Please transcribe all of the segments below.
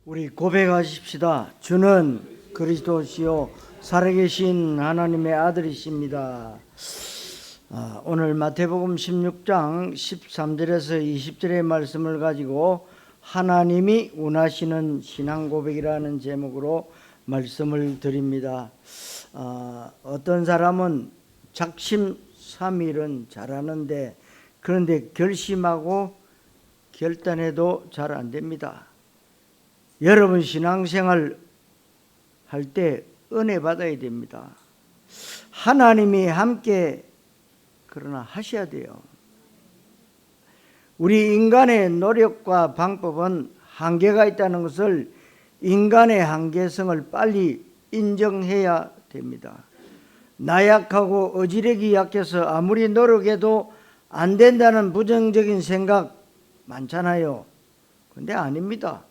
우리 고백하십시다. 주는 그리스도시요 살아계신 하나님의 아들이십니다. 오늘 마태복음 16장 13절에서 20절의 말씀을 가지고 하나님이 원하시는 신앙 고백이라는 제목으로 말씀을 드립니다. 어떤 사람은 작심삼일은 잘하는데 그런데 결심하고 결단해도 잘 안 됩니다. 여러분 신앙생활 할 때 은혜 받아야 됩니다. 하나님이 함께 그러나 하셔야 돼요. 우리 인간의 노력과 방법은 한계가 있다는 것을 인간의 한계성을 빨리 인정해야 됩니다. 나약하고 어지러기 약해서 아무리 노력해도 안 된다는 부정적인 생각 많잖아요. 근데 아닙니다.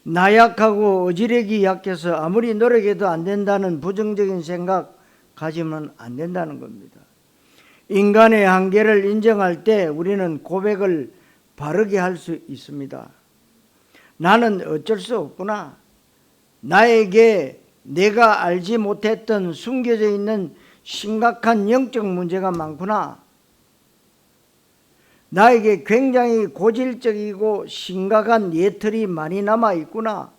나약하고 어지러기 약해서 아무리 노력해도 안 된다는 부정적인 생각 가지면 안 된다는 겁니다. 인간의 한계를 인정할 때 우리는 고백을 바르게 할 수 있습니다. 나는 어쩔 수 없구나. 나에게 내가 알지 못했던 숨겨져 있는 심각한 영적 문제가 많구나. 나에게 굉장히 고질적이고 심각한 예틀이 많이 남아 있구나.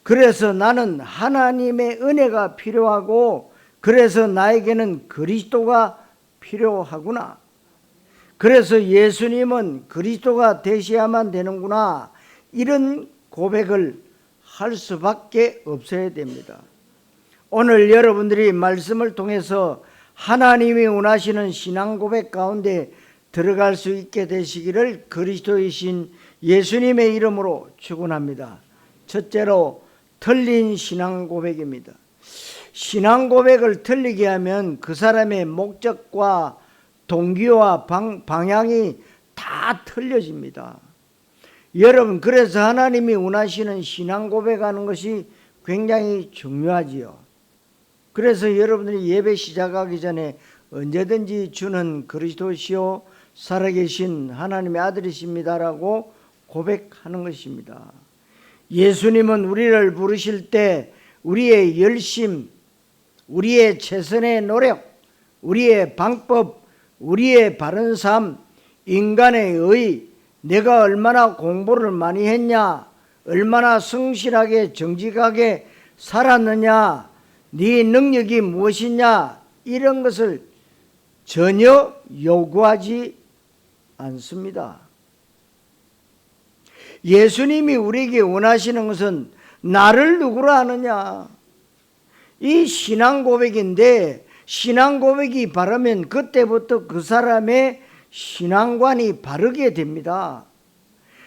그래서 나는 하나님의 은혜가 필요하고 그래서 나에게는 그리스도가 필요하구나. 그래서 예수님은 그리스도가 되셔야만 되는구나. 이런 고백을 할 수밖에 없어야 됩니다. 오늘 여러분들이 말씀을 통해서 하나님이 원하시는 신앙 고백 가운데 들어갈 수 있게 되시기를 그리스도이신 예수님의 이름으로 축원합니다. 첫째로 틀린 신앙 고백입니다. 신앙 고백을 틀리게 하면 그 사람의 목적과 동기와 방향이 다 틀려집니다. 여러분, 그래서 하나님이 원하시는 신앙 고백하는 것이 굉장히 중요하지요. 그래서 여러분들이 예배 시작하기 전에 언제든지 주는 그리스도시요 살아계신 하나님의 아들이십니다라고 고백하는 것입니다. 예수님은 우리를 부르실 때 우리의 열심, 우리의 최선의 노력, 우리의 방법, 우리의 바른 삶, 인간의 의, 내가 얼마나 공부를 많이 했냐, 얼마나 성실하게 정직하게 살았느냐, 네 능력이 무엇이냐, 이런 것을 전혀 요구하지 않습니다. 예수님이 우리에게 원하시는 것은 나를 누구로 아느냐, 이 신앙 고백인데 신앙 고백이 바르면 그때부터 그 사람의 신앙관이 바르게 됩니다.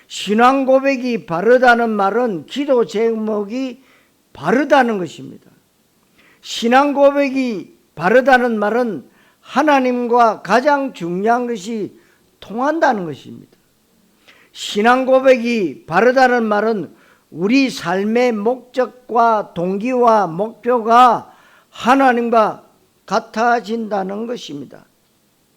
신앙 고백이 바르다는 말은 기도 제목이 바르다는 것입니다. 신앙 고백이 바르다는 말은 하나님과 가장 중요한 것이 통한다는 것입니다. 신앙 고백이 바르다는 말은 우리 삶의 목적과 동기와 목표가 하나님과 같아진다는 것입니다.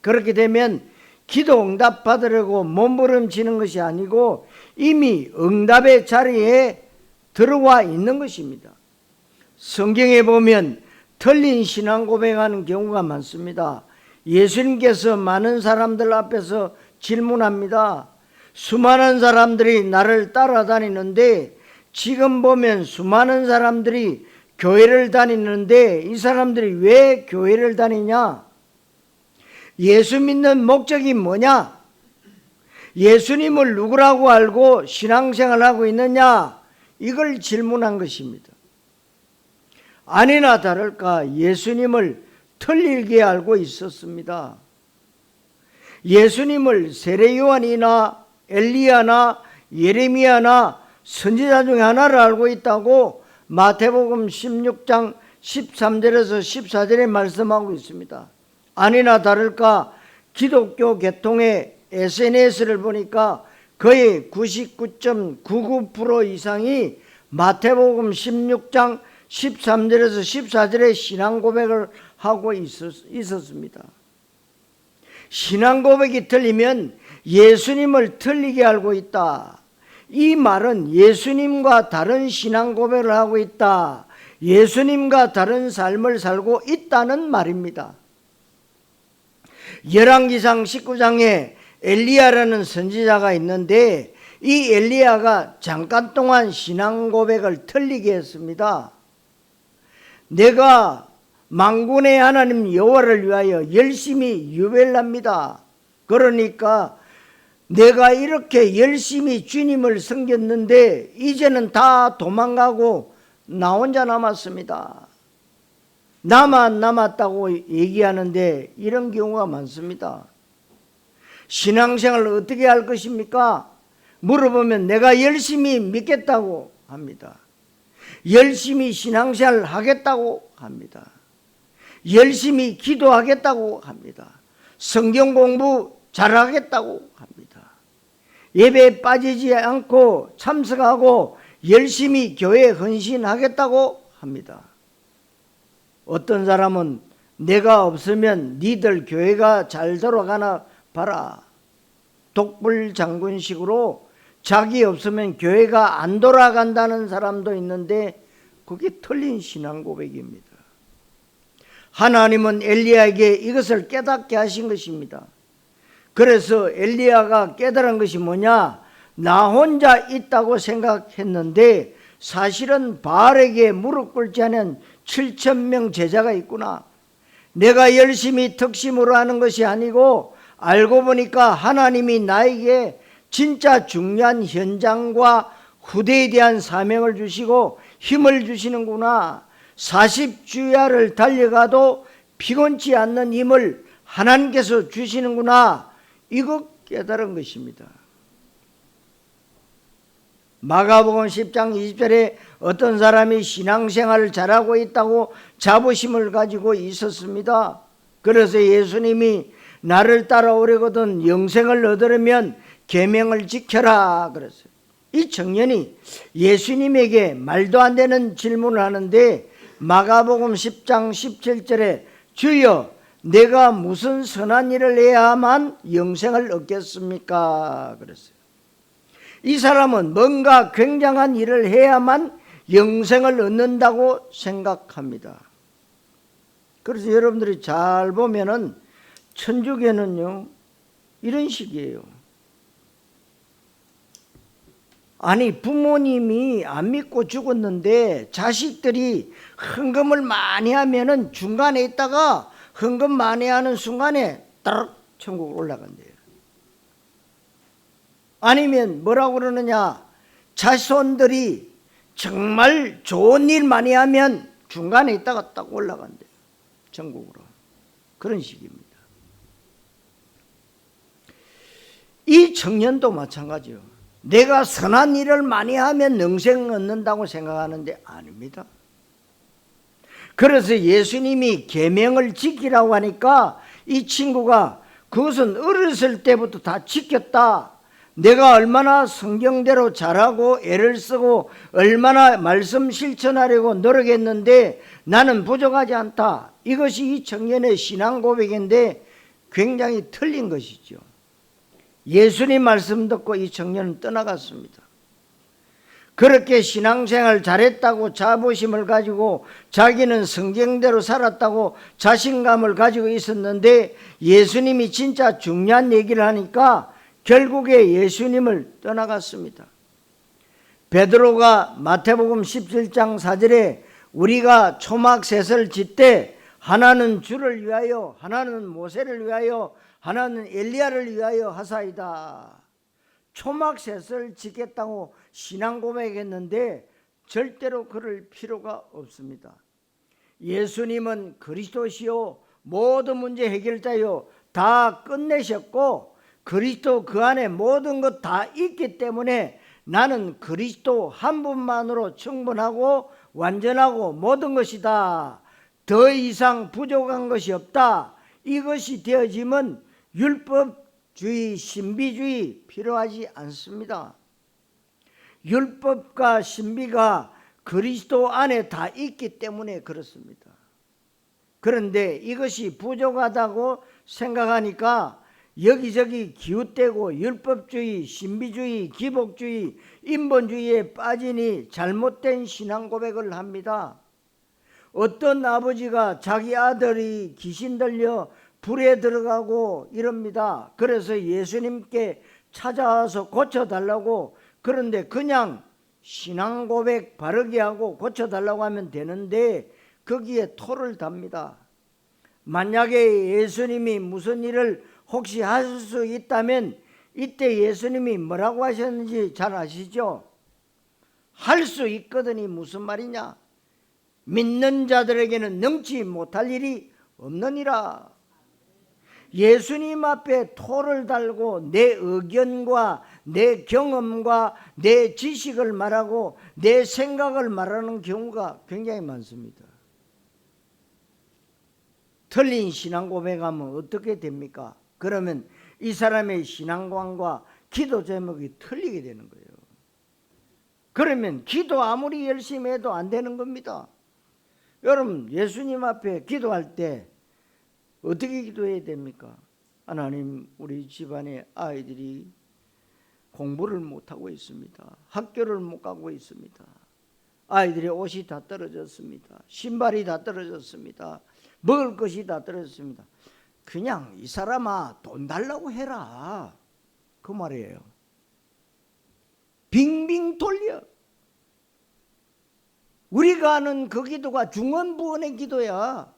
그렇게 되면 기도 응답 받으려고 몸부림치는 것이 아니고 이미 응답의 자리에 들어와 있는 것입니다. 성경에 보면 틀린 신앙 고백하는 경우가 많습니다. 예수님께서 많은 사람들 앞에서 질문합니다. 수많은 사람들이 나를 따라다니는데 지금 보면 수많은 사람들이 교회를 다니는데 이 사람들이 왜 교회를 다니냐? 예수 믿는 목적이 뭐냐? 예수님을 누구라고 알고 신앙생활하고 있느냐? 이걸 질문한 것입니다. 아니나 다를까 예수님을 틀리게 알고 있었습니다. 예수님을 세례 요한이나 엘리야나 예레미야나 선지자 중에 하나를 알고 있다고 마태복음 16장 13절에서 14절에 말씀하고 있습니다. 아니나 다를까 기독교 계통의 SNS를 보니까 거의 99.99% 이상이 마태복음 16장 13절에서 14절에 신앙 고백을 하고 있었습니다. 신앙 고백이 틀리면 예수님을 틀리게 알고 있다. 이 말은 예수님과 다른 신앙 고백을 하고 있다, 예수님과 다른 삶을 살고 있다는 말입니다. 열왕기상 19장에 엘리야라는 선지자가 있는데 이 엘리야가 잠깐 동안 신앙 고백을 틀리게 했습니다. 내가 만군의 하나님 여호와를 위하여 열심히 유별납니다. 그러니까 내가 이렇게 열심히 주님을 섬겼는데 이제는 다 도망가고 나 혼자 남았습니다. 나만 남았다고 얘기하는데 이런 경우가 많습니다. 신앙생활을 어떻게 할 것입니까? 물어보면 내가 열심히 믿겠다고 합니다. 열심히 신앙생활을 하겠다고 합니다. 열심히 기도하겠다고 합니다. 성경 공부 잘하겠다고 합니다. 예배에 빠지지 않고 참석하고 열심히 교회에 헌신하겠다고 합니다. 어떤 사람은 내가 없으면 니들 교회가 잘 돌아가나 봐라, 독불장군식으로 자기 없으면 교회가 안 돌아간다는 사람도 있는데 그게 틀린 신앙 고백입니다. 하나님은 엘리야에게 이것을 깨닫게 하신 것입니다. 그래서 엘리야가 깨달은 것이 뭐냐? 나 혼자 있다고 생각했는데 사실은 바알에게 무릎 꿇지 않은 7,000명 제자가 있구나. 내가 열심히 특심으로 하는 것이 아니고 알고 보니까 하나님이 나에게 진짜 중요한 현장과 후대에 대한 사명을 주시고 힘을 주시는구나. 40주야를 달려가도 피곤치 않는 힘을 하나님께서 주시는구나. 이거 깨달은 것입니다. 마가복음 10장 20절에 어떤 사람이 신앙생활을 잘하고 있다고 자부심을 가지고 있었습니다. 그래서 예수님이 나를 따라오려거든 영생을 얻으려면 계명을 지켜라 그랬어요. 이 청년이 예수님에게 말도 안 되는 질문을 하는데 마가복음 10장 17절에 주여 내가 무슨 선한 일을 해야만 영생을 얻겠습니까? 그랬어요. 이 사람은 뭔가 굉장한 일을 해야만 영생을 얻는다고 생각합니다. 그래서 여러분들이 잘 보면은 천주교는요 이런 식이에요. 아니 부모님이 안 믿고 죽었는데 자식들이 헌금을 많이 하면은 중간에 있다가 헌금 많이 하는 순간에 따락 천국으로 올라간대요. 아니면 뭐라고 그러느냐, 자손들이 정말 좋은 일 많이 하면 중간에 있다가 딱 올라간대요, 천국으로. 그런 식입니다. 이 청년도 마찬가지요. 내가 선한 일을 많이 하면 영생 얻는다고 생각하는데 아닙니다. 그래서 예수님이 계명을 지키라고 하니까 이 친구가 그것은 어렸을 때부터 다 지켰다. 내가 얼마나 성경대로 잘하고 애를 쓰고 얼마나 말씀 실천하려고 노력했는데 나는 부족하지 않다. 이것이 이 청년의 신앙 고백인데 굉장히 틀린 것이죠. 예수님 말씀 듣고 이 청년은 떠나갔습니다. 그렇게 신앙생활 잘했다고 자부심을 가지고 자기는 성경대로 살았다고 자신감을 가지고 있었는데 예수님이 진짜 중요한 얘기를 하니까 결국에 예수님을 떠나갔습니다. 베드로가 마태복음 17장 4절에 우리가 초막셋을 짓되 하나는 주를 위하여 하나는 모세를 위하여 하나는 엘리야를 위하여 하사이다. 초막셋을 짓겠다고 신앙 고백했는데 절대로 그럴 필요가 없습니다. 예수님은 그리스도시요 모든 문제 해결자요 다 끝내셨고 그리스도 그 안에 모든 것 다 있기 때문에 나는 그리스도 한 분만으로 충분하고 완전하고 모든 것이다. 더 이상 부족한 것이 없다. 이것이 되어지면 율법주의, 신비주의 필요하지 않습니다. 율법과 신비가 그리스도 안에 다 있기 때문에 그렇습니다. 그런데 이것이 부족하다고 생각하니까 여기저기 기웃대고 율법주의, 신비주의, 기복주의, 인본주의에 빠지니 잘못된 신앙 고백을 합니다. 어떤 아버지가 자기 아들이 귀신 들려 불에 들어가고 이럽니다. 그래서 예수님께 찾아와서 고쳐달라고, 그런데 그냥 신앙 고백 바르게 하고 고쳐달라고 하면 되는데 거기에 토를 답니다. 만약에 예수님이 무슨 일을 혹시 하실 수 있다면 이때 예수님이 뭐라고 하셨는지 잘 아시죠? 할 수 있거든이 무슨 말이냐? 믿는 자들에게는 능치 못할 일이 없느니라. 예수님 앞에 토를 달고 내 의견과 내 경험과 내 지식을 말하고 내 생각을 말하는 경우가 굉장히 많습니다. 틀린 신앙 고백하면 어떻게 됩니까? 그러면 이 사람의 신앙관과 기도 제목이 틀리게 되는 거예요. 그러면 기도 아무리 열심히 해도 안 되는 겁니다. 여러분, 예수님 앞에 기도할 때 어떻게 기도해야 됩니까? 하나님, 우리 집안의 아이들이 공부를 못하고 있습니다. 학교를 못 가고 있습니다. 아이들의 옷이 다 떨어졌습니다. 신발이 다 떨어졌습니다. 먹을 것이 다 떨어졌습니다. 그냥 이 사람아 돈 달라고 해라, 그 말이에요. 빙빙 돌려. 우리가 하는 그 기도가 중언부언의 기도야.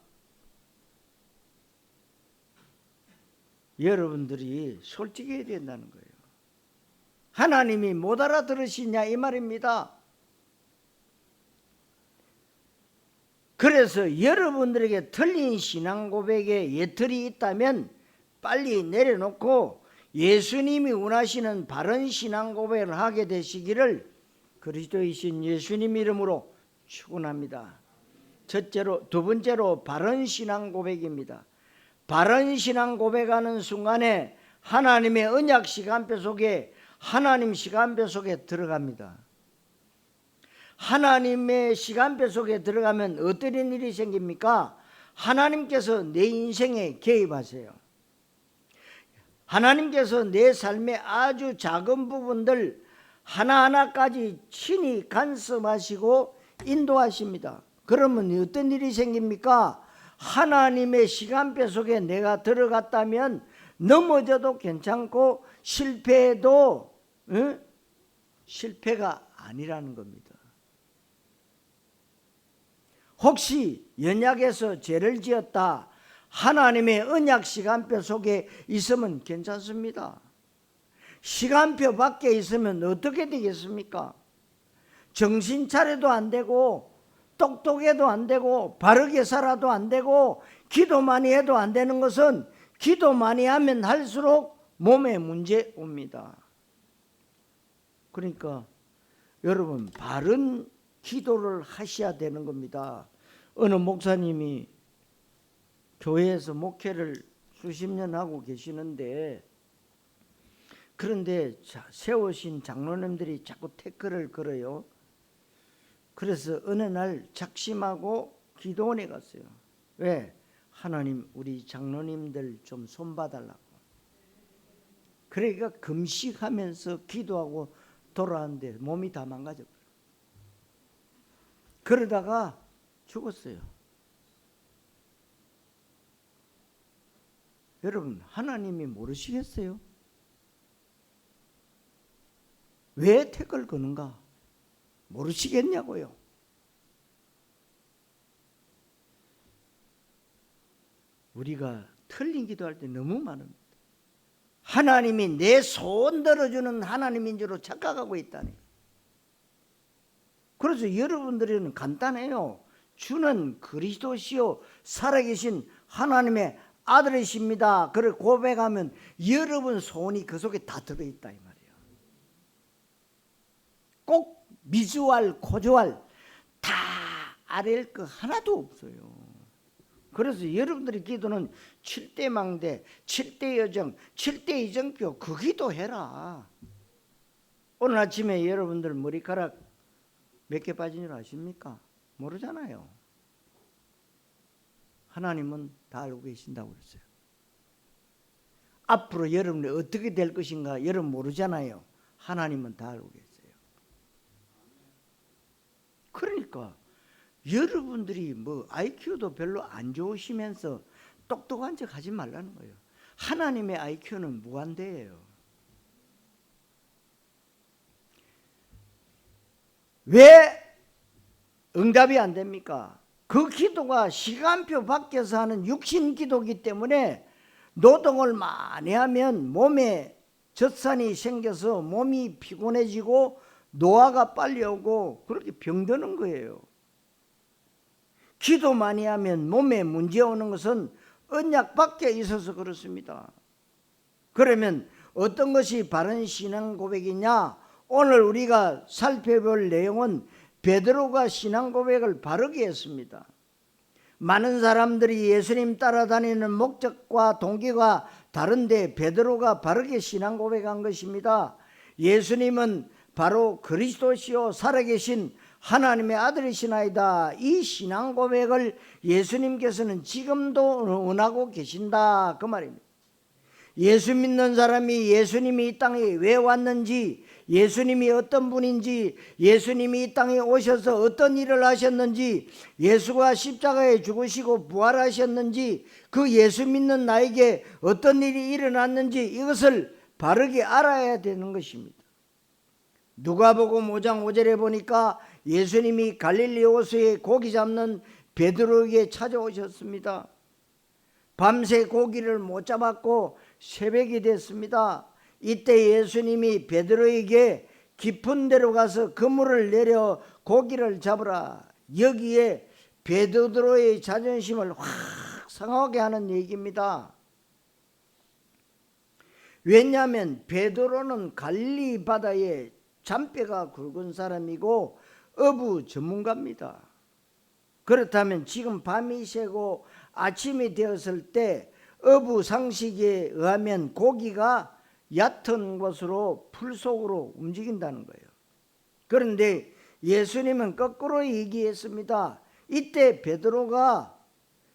여러분들이 솔직해야 된다는 거예요. 하나님이 못 알아들으시냐 이 말입니다. 그래서 여러분들에게 틀린 신앙 고백에 예틀이 있다면 빨리 내려놓고 예수님이 원하시는 바른 신앙 고백을 하게 되시기를 그리스도이신 예수님 이름으로 축원합니다. 첫째로, 두 번째로 바른 신앙 고백입니다. 바른 신앙 고백하는 순간에 하나님의 언약 시간표 속에, 하나님 시간표 속에 들어갑니다. 하나님의 시간표 속에 들어가면 어떤 일이 생깁니까? 하나님께서 내 인생에 개입하세요. 하나님께서 내 삶의 아주 작은 부분들 하나하나까지 친히 간섭하시고 인도하십니다. 그러면 어떤 일이 생깁니까? 하나님의 시간표 속에 내가 들어갔다면 넘어져도 괜찮고 실패해도 실패가 아니라는 겁니다. 혹시 연약해서 죄를 지었다, 하나님의 언약 시간표 속에 있으면 괜찮습니다. 시간표 밖에 있으면 어떻게 되겠습니까? 정신 차려도 안 되고 똑똑해도 안 되고 바르게 살아도 안 되고 기도 많이 해도 안 되는 것은 기도 많이 하면 할수록 몸에 문제 옵니다. 그러니까 여러분, 바른 기도를 하셔야 되는 겁니다. 어느 목사님이 교회에서 목회를 수십 년 하고 계시는데, 그런데 세우신 장로님들이 자꾸 태클을 걸어요. 그래서 어느 날 작심하고 기도원에 갔어요. 왜? 하나님, 우리 장로님들 좀 손봐달라고. 그러니까 금식하면서 기도하고 돌아왔는데 몸이 다 망가져버려요. 그러다가 죽었어요. 여러분, 하나님이 모르시겠어요? 왜 태클 거는가? 모르시겠냐고요. 우리가 틀린 기도할 때 너무 많습니다. 하나님이 내 손 들어주는 하나님인 줄로 착각하고 있다니. 그래서 여러분들은 간단해요. 주는 그리스도시요 살아계신 하나님의 아들이십니다. 그를 고백하면 여러분 소원이 그 속에 다 들어있다 이 말이에요. 꼭 미주알 고주알 다 아랠 거 하나도 없어요. 그래서 여러분들의 기도는 7대 망대, 7대 여정, 7대 이정표 그 기도 해라. 오늘 아침에 여러분들 머리카락 몇 개 빠진 줄 아십니까? 모르잖아요. 하나님은 다 알고 계신다고 그랬어요. 앞으로 여러분이 어떻게 될 것인가 여러분 모르잖아요. 하나님은 다 알고 계세요. 그러니까 여러분들이 뭐 IQ도 별로 안 좋으시면서 똑똑한 척 하지 말라는 거예요. 하나님의 IQ는 무한대예요. 왜 응답이 안 됩니까? 그 기도가 시간표 밖에서 하는 육신 기도이기 때문에 노동을 많이 하면 몸에 젖산이 생겨서 몸이 피곤해지고 노화가 빨리 오고 그렇게 병드는 거예요. 기도 많이 하면 몸에 문제 오는 것은 언약 밖에 있어서 그렇습니다. 그러면 어떤 것이 바른 신앙 고백이냐? 오늘 우리가 살펴볼 내용은 베드로가 신앙 고백을 바르게 했습니다. 많은 사람들이 예수님 따라다니는 목적과 동기가 다른데 베드로가 바르게 신앙 고백한 것입니다. 예수님은 바로 그리스도시요 살아계신 하나님의 아들이시나이다. 이 신앙 고백을 예수님께서는 지금도 원하고 계신다 그 말입니다. 예수 믿는 사람이 예수님이 이 땅에 왜 왔는지, 예수님이 어떤 분인지, 예수님이 이 땅에 오셔서 어떤 일을 하셨는지, 예수가 십자가에 죽으시고 부활하셨는지, 그 예수 믿는 나에게 어떤 일이 일어났는지 이것을 바르게 알아야 되는 것입니다. 누가복음 5장 5절에 보니까 예수님이 갈릴리 호수에 고기 잡는 베드로에게 찾아오셨습니다. 밤새 고기를 못 잡았고 새벽이 됐습니다. 이때 예수님이 베드로에게 깊은 데로 가서 그물을 내려 고기를 잡으라. 여기에 베드로의 자존심을 확 상하게 하는 얘기입니다. 왜냐하면 베드로는 갈릴리 바다에 잔뼈가 굵은 사람이고 어부 전문가입니다. 그렇다면 지금 밤이 새고 아침이 되었을 때 어부 상식에 의하면 고기가 얕은 곳으로 풀 속으로 움직인다는 거예요. 그런데 예수님은 거꾸로 얘기했습니다. 이때 베드로가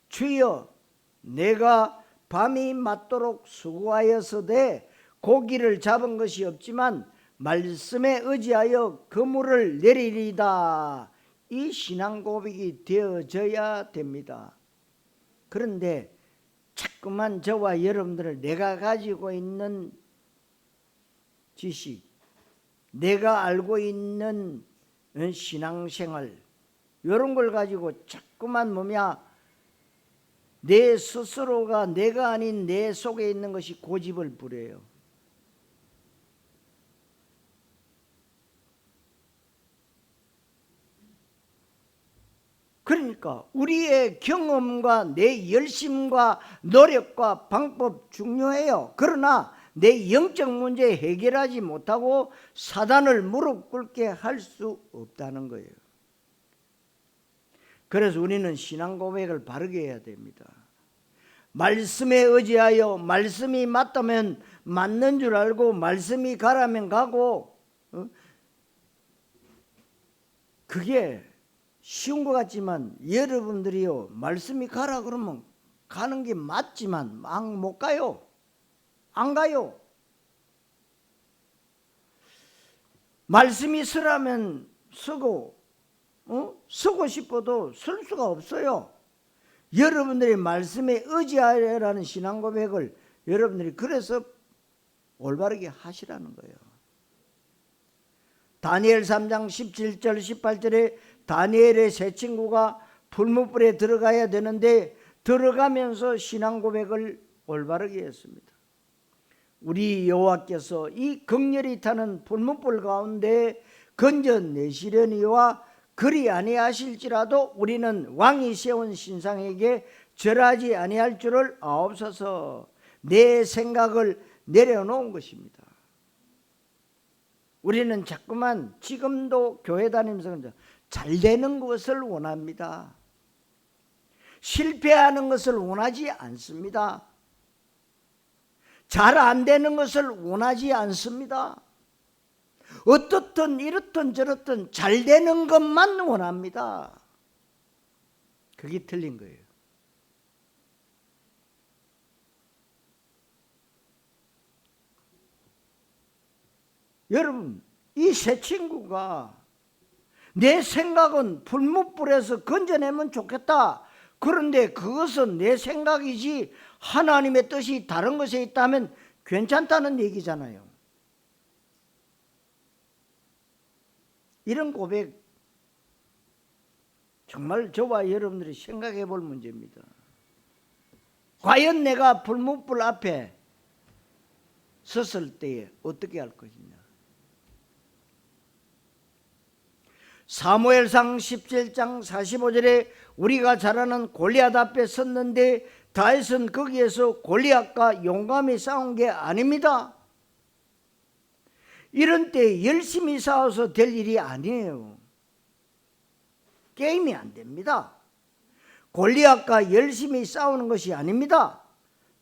주여 내가 밤이 맞도록 수고하여서되 고기를 잡은 것이 없지만 말씀에 의지하여 그물을 내리리다. 이 신앙 고백이 되어져야 됩니다. 그런데 자꾸만 저와 여러분들을 내가 가지고 있는 지식, 내가 알고 있는 신앙생활 이런 걸 가지고 자꾸만 내 스스로가 내가 아닌 내 속에 있는 것이 고집을 부려요. 그러니까 우리의 경험과 내 열심과 노력과 방법 중요해요. 그러나 내 영적 문제 해결하지 못하고 사단을 무릎 꿇게 할 수 없다는 거예요. 그래서 우리는 신앙 고백을 바르게 해야 됩니다. 말씀에 의지하여 말씀이 맞다면 맞는 줄 알고 말씀이 가라면 가고 그게 쉬운 것 같지만 여러분들이요 말씀이 가라 그러면 가는 게 맞지만 못 가요. 안 가요. 말씀이 서라면 서고 서고 싶어도 설 수가 없어요. 여러분들이 말씀에 의지하라는 신앙 고백을 여러분들이 그래서 올바르게 하시라는 거예요. 다니엘 3장 17절 18절에 다니엘의 세 친구가 풀무불에 들어가야 되는데 들어가면서 신앙 고백을 올바르게 했습니다. 우리 여호와께서 이 극렬히 타는 풀무불 가운데 건져내시려니와 그리 아니하실지라도 우리는 왕이 세운 신상에게 절하지 아니할 줄을 아옵소서. 내 생각을 내려놓은 것입니다. 우리는 자꾸만 지금도 교회 다니면서 잘 되는 것을 원합니다. 실패하는 것을 원하지 않습니다. 잘 안 되는 것을 원하지 않습니다. 어떻든 이렇든 저렇든 잘 되는 것만 원합니다. 그게 틀린 거예요. 여러분, 이 새 친구가 내 생각은 풀무불에서 건져내면 좋겠다. 그런데 그것은 내 생각이지 하나님의 뜻이 다른 것에 있다면 괜찮다는 얘기잖아요. 이런 고백 정말 저와 여러분들이 생각해 볼 문제입니다. 과연 내가 풀무불 앞에 섰을 때에 어떻게 할 것이냐. 사무엘상 17장 45절에 우리가 잘 아는 골리앗 앞에 섰는데 다윗은 거기에서 골리앗과 용감히 싸운 게 아닙니다. 이런 때 열심히 싸워서 될 일이 아니에요. 게임이 안 됩니다. 골리앗과 열심히 싸우는 것이 아닙니다.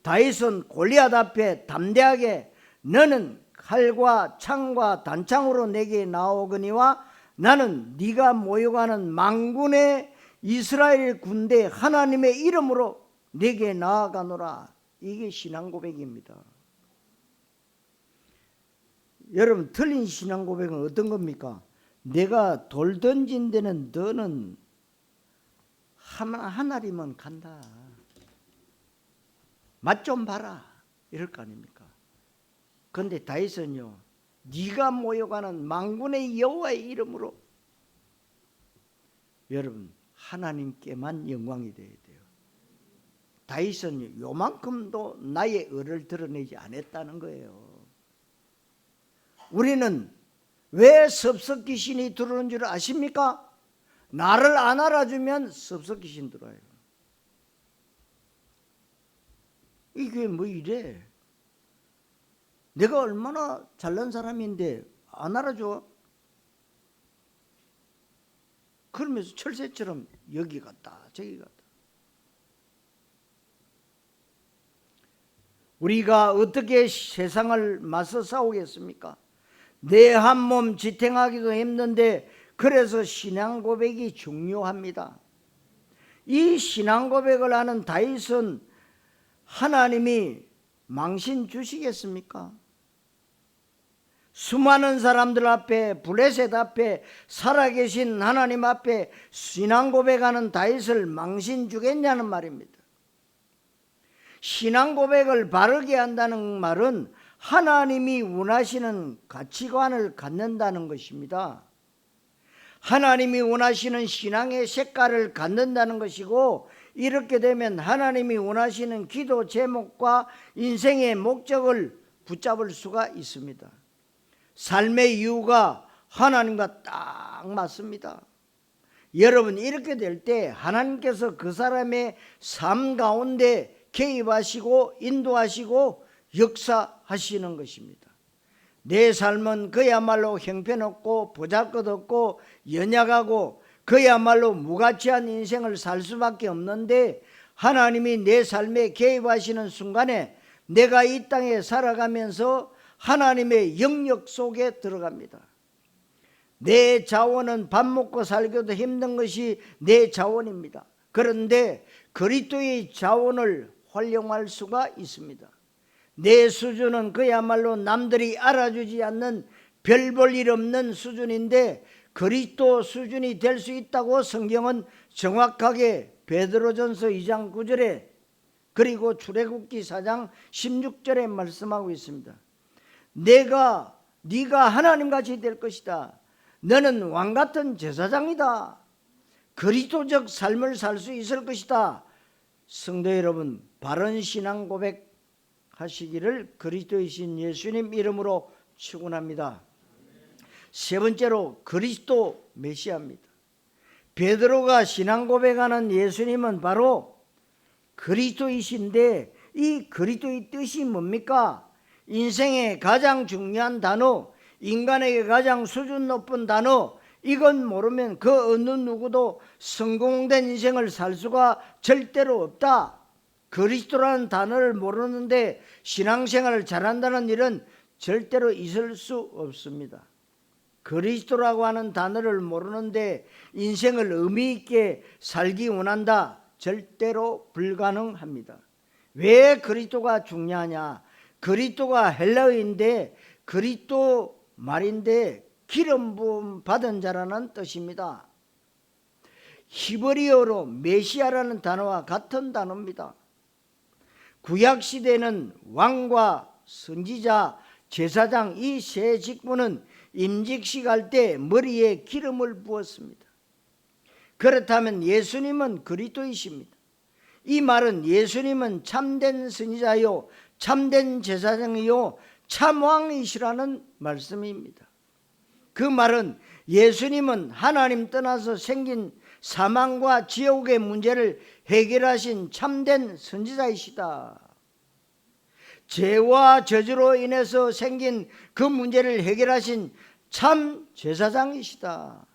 다윗은 골리앗 앞에 담대하게 너는 칼과 창과 단창으로 내게 나오거니와 나는 네가 모여가는 만군의 이스라엘 군대 하나님의 이름으로 내게 나아가노라. 이게 신앙 고백입니다. 여러분, 틀린 신앙 고백은 어떤 겁니까? 내가 돌 던진 데는 너는 하나리면 간다. 맛 좀 봐라. 이럴 거 아닙니까? 그런데 다윗은요, 네가 모여가는 만군의 여호와의 이름으로, 여러분, 하나님께만 영광이 되어야 돼요. 다윗은 요만큼도 나의 의를 드러내지 않았다는 거예요. 우리는 왜 섭석 귀신이 들어오는 줄 아십니까? 나를 안 알아주면 섭석 귀신 들어와요. 이게 뭐 이래? 내가 얼마나 잘난 사람인데 안 알아줘? 그러면서 철새처럼 여기 갔다 저기 갔다. 우리가 어떻게 세상을 맞서 싸우겠습니까? 내 한 몸 지탱하기도 힘든데 그래서 신앙 고백이 중요합니다. 이 신앙 고백을 하는 다윗은 하나님이 망신 주시겠습니까? 수많은 사람들 앞에, 블레셋 앞에, 살아계신 하나님 앞에 신앙 고백하는 다윗을 망신 주겠냐는 말입니다. 신앙 고백을 바르게 한다는 말은 하나님이 원하시는 가치관을 갖는다는 것입니다. 하나님이 원하시는 신앙의 색깔을 갖는다는 것이고, 이렇게 되면 하나님이 원하시는 기도 제목과 인생의 목적을 붙잡을 수가 있습니다. 삶의 이유가 하나님과 딱 맞습니다. 여러분, 이렇게 될 때 하나님께서 그 사람의 삶 가운데 개입하시고 인도하시고 역사하시는 것입니다. 내 삶은 그야말로 형편없고 보잘것없고 연약하고 그야말로 무가치한 인생을 살 수밖에 없는데, 하나님이 내 삶에 개입하시는 순간에 내가 이 땅에 살아가면서 하나님의 영역 속에 들어갑니다. 내 자원은 밥 먹고 살기도 힘든 것이 내 자원입니다. 그런데 그리스도의 자원을 활용할 수가 있습니다. 내 수준은 그야말로 남들이 알아주지 않는 별 볼 일 없는 수준인데 그리스도 수준이 될 수 있다고 성경은 정확하게 베드로전서 2장 9절에 그리고 출애굽기 4장 16절에 말씀하고 있습니다. 네가 하나님같이 될 것이다. 너는 왕같은 제사장이다. 그리스도적 삶을 살 수 있을 것이다. 성도 여러분, 바른 신앙 고백하시기를 그리스도이신 예수님 이름으로 축원합니다. 세 번째로 그리스도 메시아입니다. 베드로가 신앙 고백하는 예수님은 바로 그리스도이신데, 이 그리스도의 뜻이 뭡니까? 인생의 가장 중요한 단어, 인간에게 가장 수준 높은 단어, 이건 모르면 그 어느 누구도 성공된 인생을 살 수가 절대로 없다. 그리스도라는 단어를 모르는데 신앙생활을 잘한다는 일은 절대로 있을 수 없습니다. 그리스도라고 하는 단어를 모르는데 인생을 의미 있게 살기 원한다? 절대로 불가능합니다. 왜 그리스도가 중요하냐? 그리스도가 헬라어인데 그리스도 말인데 기름 부음 받은 자라는 뜻입니다. 히브리어로 메시아라는 단어와 같은 단어입니다. 구약 시대는 왕과 선지자, 제사장 이 세 직분은 임직식 할 때 머리에 기름을 부었습니다. 그렇다면 예수님은 그리스도이십니다. 이 말은 예수님은 참된 선지자요, 참된 제사장이요, 참왕이시라는 말씀입니다. 그 말은 예수님은 하나님 떠나서 생긴 사망과 지옥의 문제를 해결하신 참된 선지자이시다. 죄와 저주로 인해서 생긴 그 문제를 해결하신 참 제사장이시다.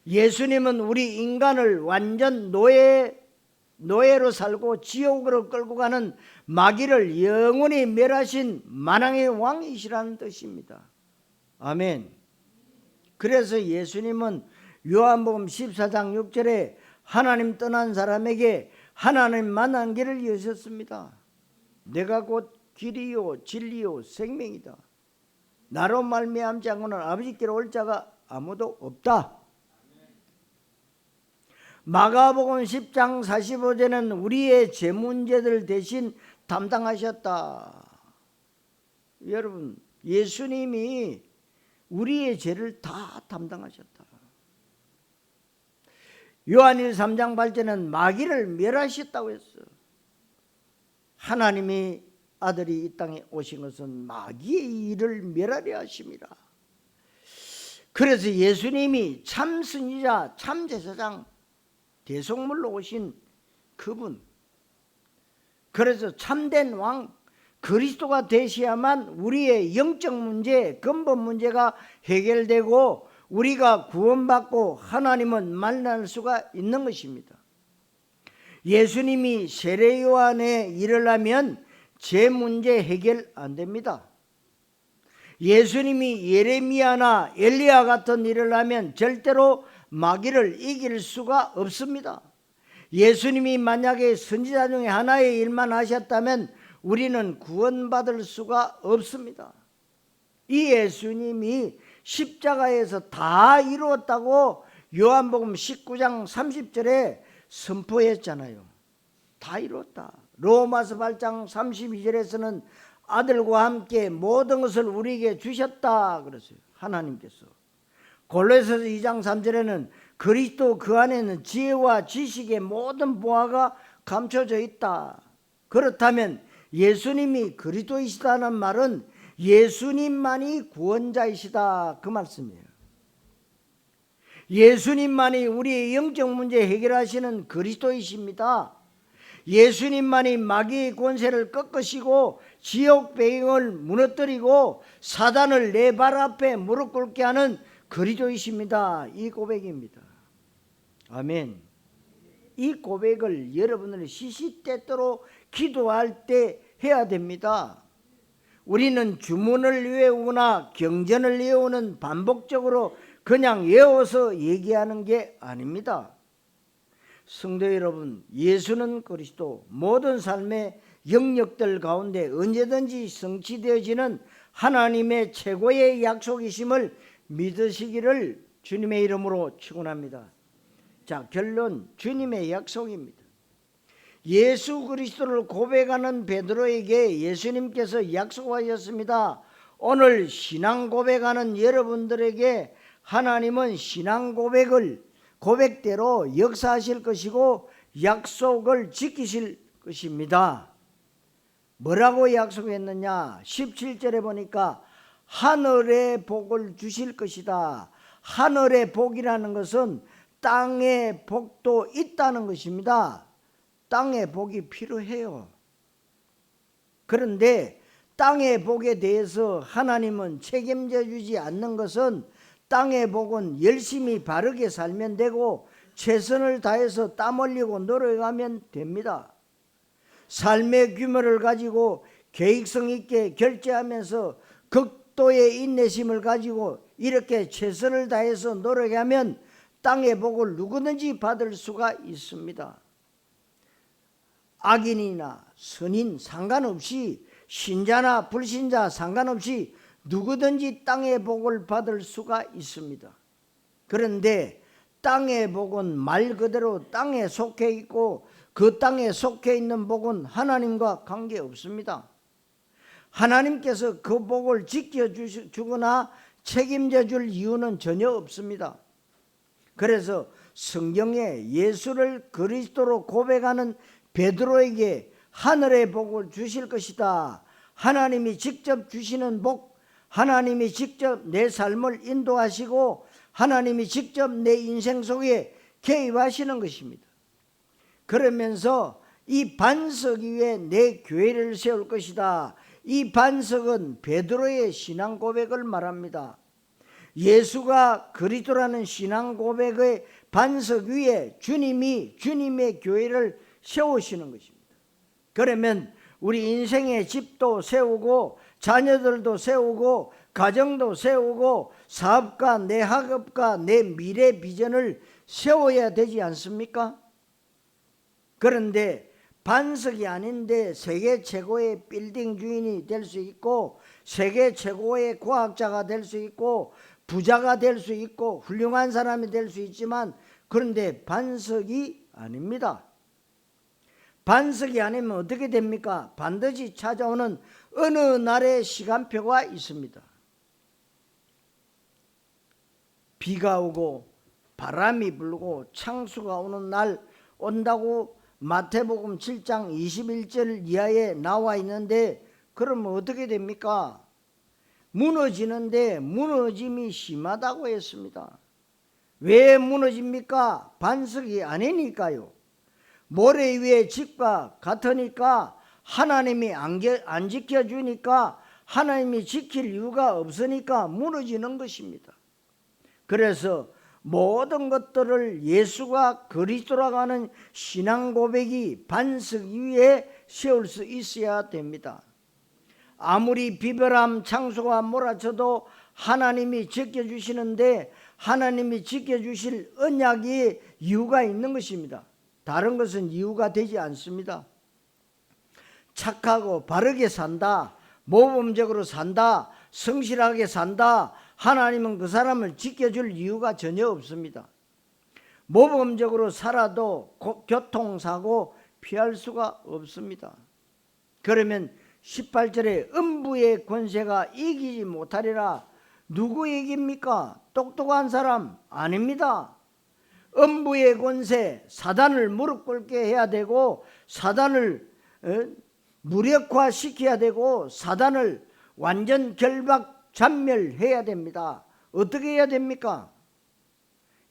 예수님은 우리 인간을 완전 노예로 살고 지옥으로 끌고 가는 마귀를 영원히 멸하신 만왕의 왕이시라는 뜻입니다. 아멘. 그래서 예수님은 요한복음 14장 6절에 하나님 떠난 사람에게 하나님 만난 길을 여셨습니다. 내가 곧 길이요 진리요 생명이다. 나로 말미암지 않고는 아버지께로 올 자가 아무도 없다. 마가복음 10장 45절에는 우리의 죄 문제들 대신 담당하셨다. 여러분, 예수님이 우리의 죄를 다 담당하셨다. 요한일 3장 8절에는 마귀를 멸하셨다고 했어요. 하나님이 아들이 이 땅에 오신 것은 마귀의 일을 멸하려 하심이라. 그래서 예수님이 참 선지자, 참 제사장, 대속물로 오신 그분, 그래서 참된 왕 그리스도가 되셔야만 우리의 영적 문제, 근본 문제가 해결되고 우리가 구원받고 하나님은 만날 수가 있는 것입니다. 예수님이 세례 요한에 이르려면 제 문제 해결 안 됩니다. 예수님이 예레미야나 엘리야 같은 일을 하면 절대로 마귀를 이길 수가 없습니다. 예수님이 만약에 선지자 중에 하나의 일만 하셨다면 우리는 구원받을 수가 없습니다. 이 예수님이 십자가에서 다 이루었다고 요한복음 19장 30절에 선포했잖아요. 다 이루었다. 로마서 8장 32절에서는 아들과 함께 모든 것을 우리에게 주셨다 그랬어요. 하나님께서. 골로새서 2장 3절에는 그리스도 그 안에는 지혜와 지식의 모든 보화가 감춰져 있다. 그렇다면 예수님이 그리스도이시다는 말은 예수님만이 구원자이시다 그 말씀이에요. 예수님만이 우리의 영적 문제 해결하시는 그리스도이십니다. 예수님만이 마귀의 권세를 꺾으시고 지옥 배경을 무너뜨리고 사단을 내 발 앞에 무릎 꿇게 하는 그리스도이십니다. 이 고백입니다. 아멘. 이 고백을 여러분들이 시시때때로 기도할 때 해야 됩니다. 우리는 주문을 외우거나 경전을 외우는 반복적으로 그냥 외워서 얘기하는 게 아닙니다. 성도 여러분, 예수는 그리스도, 모든 삶의 영역들 가운데 언제든지 성취되어지는 하나님의 최고의 약속이심을 믿으시기를 주님의 이름으로 축원합니다. 자, 결론, 주님의 약속입니다. 예수 그리스도를 고백하는 베드로에게 예수님께서 약속하셨습니다. 오늘 신앙 고백하는 여러분들에게 하나님은 신앙 고백대로 역사하실 것이고 약속을 지키실 것입니다. 뭐라고 약속했느냐? 17절에 보니까 하늘의 복을 주실 것이다. 하늘의 복이라는 것은 땅의 복도 있다는 것입니다. 땅의 복이 필요해요. 그런데 땅의 복에 대해서 하나님은 책임져 주지 않는 것은 땅의 복은 열심히 바르게 살면 되고 최선을 다해서 땀 흘리고 노력하면 됩니다. 삶의 규모를 가지고 계획성 있게 결제하면서 극도의 인내심을 가지고 이렇게 최선을 다해서 노력하면 땅의 복을 누구든지 받을 수가 있습니다. 악인이나 선인 상관없이 신자나 불신자 상관없이 누구든지 땅의 복을 받을 수가 있습니다. 그런데 땅의 복은 말 그대로 땅에 속해 있고 그 땅에 속해 있는 복은 하나님과 관계없습니다. 하나님께서 그 복을 지켜주거나 책임져 줄 이유는 전혀 없습니다. 그래서 성경에 예수를 그리스도로 고백하는 베드로에게 하늘의 복을 주실 것이다, 하나님이 직접 주시는 복, 하나님이 직접 내 삶을 인도하시고 하나님이 직접 내 인생 속에 개입하시는 것입니다. 그러면서 이 반석 위에 내 교회를 세울 것이다. 이 반석은 베드로의 신앙 고백을 말합니다. 예수가 그리스도라는 신앙 고백의 반석 위에 주님이 주님의 교회를 세우시는 것입니다. 그러면 우리 인생의 집도 세우고 자녀들도 세우고 가정도 세우고 사업과 내 학업과 내 미래 비전을 세워야 되지 않습니까? 그런데 반석이 아닌데 세계 최고의 빌딩 주인이 될 수 있고 세계 최고의 과학자가 될 수 있고 부자가 될 수 있고 훌륭한 사람이 될 수 있지만 그런데 반석이 아닙니다. 반석이 아니면 어떻게 됩니까? 반드시 찾아오는 어느 날의 시간표가 있습니다. 비가 오고 바람이 불고 창수가 오는 날 온다고 마태복음 7장 21절 이하에 나와 있는데 그러면 어떻게 됩니까? 무너지는데 무너짐이 심하다고 했습니다. 왜 무너집니까? 반석이 아니니까요. 모래 위에 집과 같으니까 하나님이 안 지켜주니까 하나님이 지킬 이유가 없으니까 무너지는 것입니다. 그래서 모든 것들을 예수가 그리스도라고 하는 신앙 고백이 반석 위에 세울 수 있어야 됩니다. 아무리 비바람 창수가 몰아쳐도 하나님이 지켜주시는데 하나님이 지켜주실 언약이 이유가 있는 것입니다. 다른 것은 이유가 되지 않습니다. 착하고 바르게 산다, 모범적으로 산다, 성실하게 산다, 하나님은 그 사람을 지켜줄 이유가 전혀 없습니다. 모범적으로 살아도 교통사고 피할 수가 없습니다. 그러면 18절에 음부의 권세가 이기지 못하리라. 누구 얘기입니까? 똑똑한 사람 아닙니다. 음부의 권세, 사단을 무릎 꿇게 해야 되고 사단을 무력화시켜야 되고 사단을 완전 결박 잔멸해야 됩니다. 어떻게 해야 됩니까?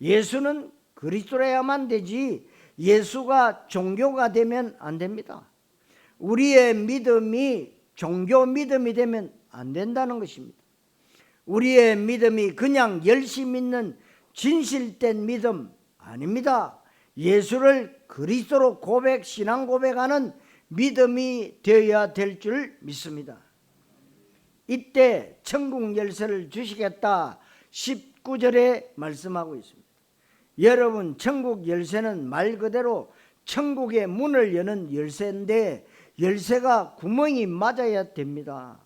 예수는 그리스도라야만 되지 예수가 종교가 되면 안 됩니다. 우리의 믿음이 종교 믿음이 되면 안 된다는 것입니다. 우리의 믿음이 그냥 열심히 믿는 진실된 믿음 아닙니다. 예수를 그리스도로 신앙 고백하는 믿음이 되어야 될 줄 믿습니다. 이때 천국 열쇠를 주시겠다 19절에 말씀하고 있습니다. 여러분, 천국 열쇠는 말 그대로 천국의 문을 여는 열쇠인데 열쇠가 구멍이 맞아야 됩니다.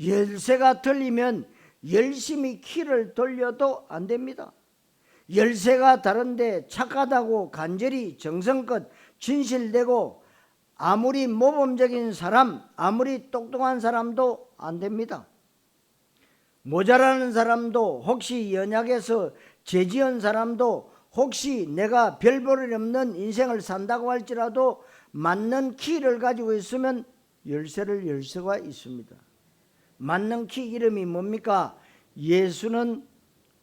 열쇠가 틀리면 열심히 키를 돌려도 안 됩니다. 열쇠가 다른데 착하다고 간절히 정성껏 진실되고 아무리 모범적인 사람, 아무리 똑똑한 사람도 안 됩니다. 모자라는 사람도, 혹시 연약해서 죄지은 사람도, 혹시 내가 별 볼 일 없는 인생을 산다고 할지라도 맞는 키를 가지고 있으면 열쇠를 열 수가 있습니다. 맞는 키 이름이 뭡니까? 예수는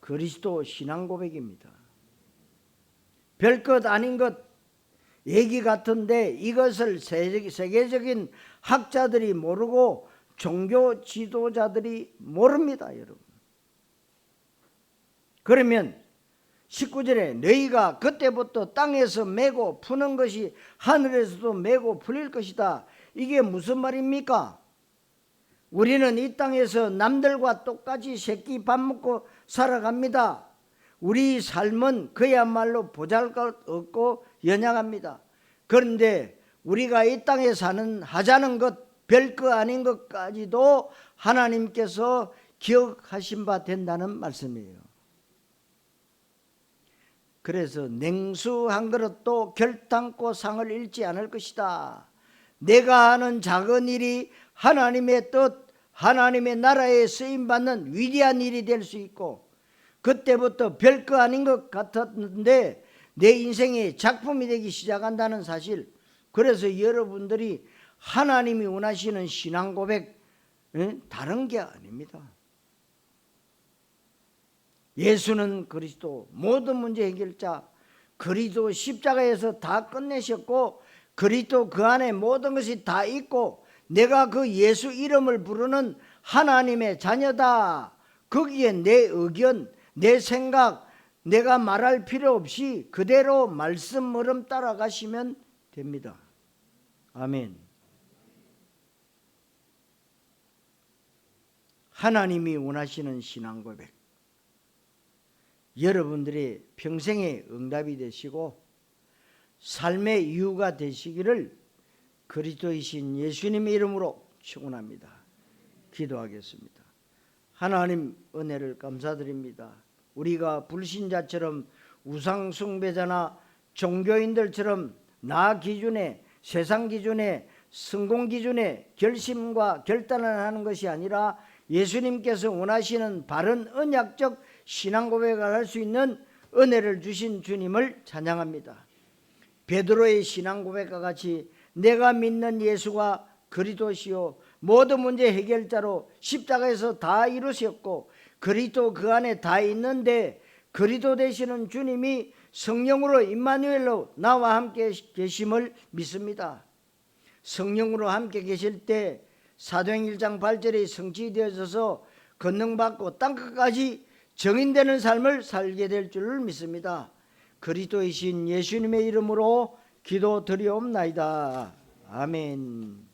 그리스도 신앙 고백입니다. 별것 아닌 것 얘기 같은데 이것을 세계적인 학자들이 모르고 종교 지도자들이 모릅니다, 여러분. 그러면 19절에 너희가 그때부터 땅에서 메고 푸는 것이 하늘에서도 메고 풀릴 것이다. 이게 무슨 말입니까? 우리는 이 땅에서 남들과 똑같이 새끼 밥 먹고 살아갑니다. 우리 삶은 그야말로 보잘것없고 연약합니다. 그런데 우리가 이 땅에 하자는 것, 별거 아닌 것까지도 하나님께서 기억하신 바 된다는 말씀이에요. 그래서 냉수 한 그릇도 결단코 상을 잃지 않을 것이다. 내가 하는 작은 일이 하나님의 뜻, 하나님의 나라에 쓰임받는 위대한 일이 될 수 있고, 그때부터 별거 아닌 것 같았는데 내 인생의 작품이 되기 시작한다는 사실. 그래서 여러분들이 하나님이 원하시는 신앙 고백 다른 게 아닙니다. 예수는 그리스도, 모든 문제 해결자, 그리스도 십자가에서 다 끝내셨고 그리스도 그 안에 모든 것이 다 있고 내가 그 예수 이름을 부르는 하나님의 자녀다. 거기에 내 의견, 내 생각, 내가 말할 필요 없이 그대로 말씀 흐름 따라가시면 됩니다. 아멘. 하나님이 원하시는 신앙 고백, 여러분들의 평생의 응답이 되시고 삶의 이유가 되시기를 그리스도이신 예수님의 이름으로 축원합니다. 기도하겠습니다. 하나님 은혜를 감사드립니다. 우리가 불신자처럼 우상 숭배자나 종교인들처럼 나 기준에, 세상 기준에, 성공 기준에 결심과 결단을 하는 것이 아니라 예수님께서 원하시는 바른 언약적 신앙 고백을 할 수 있는 은혜를 주신 주님을 찬양합니다. 베드로의 신앙 고백과 같이 내가 믿는 예수가 그리스도시요 모든 문제 해결자로 십자가에서 다 이루셨고 그리스도 그 안에 다 있는데 그리스도 되시는 주님이 성령으로 임마누엘로 나와 함께 계심을 믿습니다. 성령으로 함께 계실 때 사도행 1장 8절에 성취되어져서 권능받고 땅끝까지 정인되는 삶을 살게 될 줄 믿습니다. 그리스도이신 예수님의 이름으로 기도드리옵나이다. 아멘.